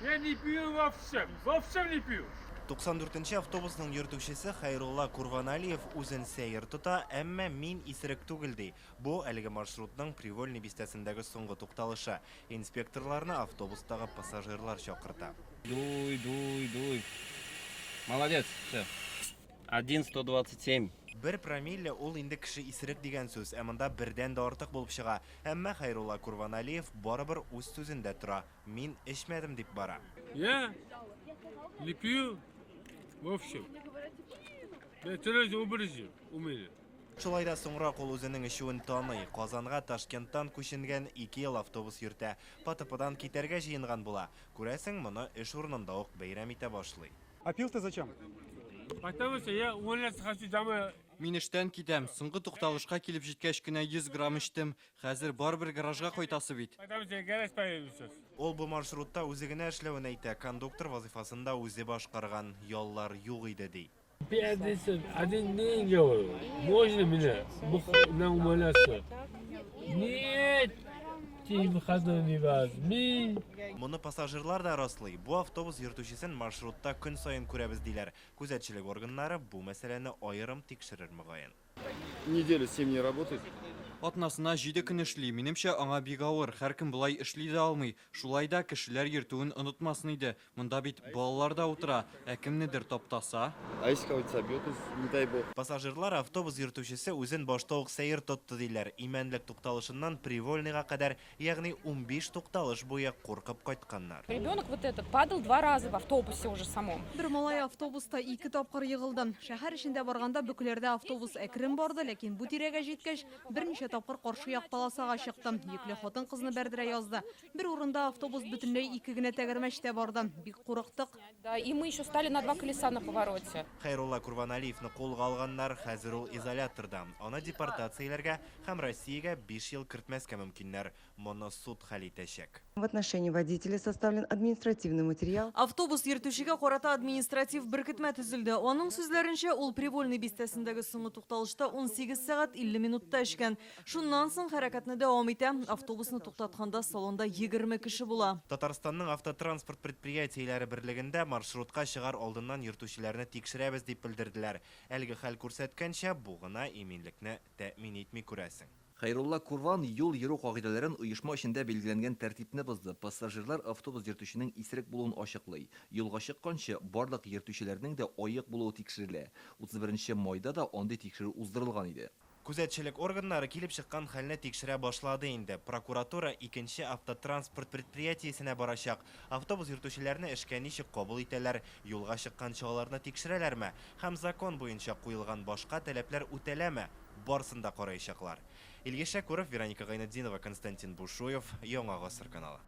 Я не пью вовсе не пью. 94-нче автобусның йөртүчесе Хайрулла Курваналиев үзен сәер тота, әмма мин исерек түгел ди. Бу әлеге маршрутның Привольный бистәсендәге соңгы тукталышы. Инспекторларны автобустагы пассажирлар чакырта. Дуй. Молодец, все. 1,127. Бер промилле ул инде кеше исерек дигән сүз, ә монда бердән дә артык булып чыга. Әмма Хайрулла Курваналиев барыбер үз сүзендә тора. Мин эчмәдем дип бара. Я не пью вовсе. Я террорист образил у меня. Шулай да соңрак ул үзенең эчүен таный. Казанга Ташкенттан күченгән 2 ел автобус йөртә. ПТПдан китәргә җыенган була. Күрәсең, моны эш урынында ук бәйрәм итә башлый. А пил ты зачем? Потому что я увольняться хочу домой. Мин эштән китәм. Соңгы тукталышка килеп җиткәч кенә 100 грамм эчтем. Хәзер барбер гаражга кайтасы бит. Потому что я гараж поеду сейчас. Ул бу маршрутта үзе генә эшләвен әйтә. Кондуктор вазифасында үзе башкарган, яллар юк иде ди. 51 день говорю. Можно меня на увольняться? Нет. Ты выходной не возьми. Моны пассажирлар да раслый. Бу автобус йөртүчесен маршрутта көн саен күрәбез диләр. Күзәтчелек органнары бу мәсьәләне аерым тикшерер мөгаен. Неделю с ним не работает. Атнасына 7 көн эшли. Минемчә, аңа бик авыр. Һәркем булай эшли дә алмый. Шулай да кешеләр йөртүен онытмасын иде. Монда бит балалар да утыра. Ә кемнедер таптаса? А если кого-то собьет, не дай бог. Пассажирлар автобус йөртүчесе үзен башта ук сәер тотты диләр. Имәнлек тукталышыннан Привольныйга кадәр, ягъни 15 тукталыш буе куркып кайтканнар. Ребенок вот этот падал 2 раза в автобусе уже самом. Бер малай автобуста 2 тапкыр егылды. Шәһәр эчендә барганда бүкләрдә автобус әкрен барды, ләкин бу тирәгә җиткәч, берничә тапкыр каршы як полосага чыктым. Йөкле хатын кызны бәрдерә язды. Бер урында автобус бөтенләй 2 генә тәгәрмәчтә барды. Бик курыктык. Да, и мы еще стали на 2 колеса на повороте. Хайрулла Курваналиевны кулга алганнар хәзер ул изоляторда. Аны депортацияләргә һәм Россиягә 5 ел кертмәскә мөмкиннәр. Моны суд хәл итәчәк. В отношении водителя составлен административный материал. Автобус йөртүчегә карата административ беркетмә төзелде. Аның сүзләренчә, ул Привольный бистәсендәге соңгы тукталышта 18 сәгать 50 минутта эшкән. Шуннан соң хәрәкәтне дәвам итә. Автобусны туктатканда салонда 20 кеше була. Татарстанның автотранспорт предприятиеләре берлегендә маршрутка чыгар алдыннан йөртүчеләрне тикшерәбез дип белдерделәр. Әлеге хәл күрсәткәнчә, бу гына иминлекне тәэмин итми күрәсең. Хайрулла Курван юл йөрү кагыйдәләрен оешма эчендә билгеләнгән тәртипне бозды. Пассажирлар автобус йөртүченең исерек булуын ачыклый. Юлга чыкканчы барлык йөртүчеләрнең дә аек булуы тикшерелә. 31 майда да андый тикшерү уздырылган иде. Күзәтчелек органнары килеп чыккан хәлне тикшерә башлады инде. Прокуратура 2нче автотранспорт предприятиесенә барачак. Автобус йөртүчеләрне эшкә ничек кабул итәләр, юлга чыккан чагаларны тикшерәләрме һәм закон буенча куелган башка таләпләр үтәләме? Барсын да караячаклар. Илгиз Шәкүров, Вероника Гайнетдинова, Константин Бушуев, Яңа Гасыр каналы.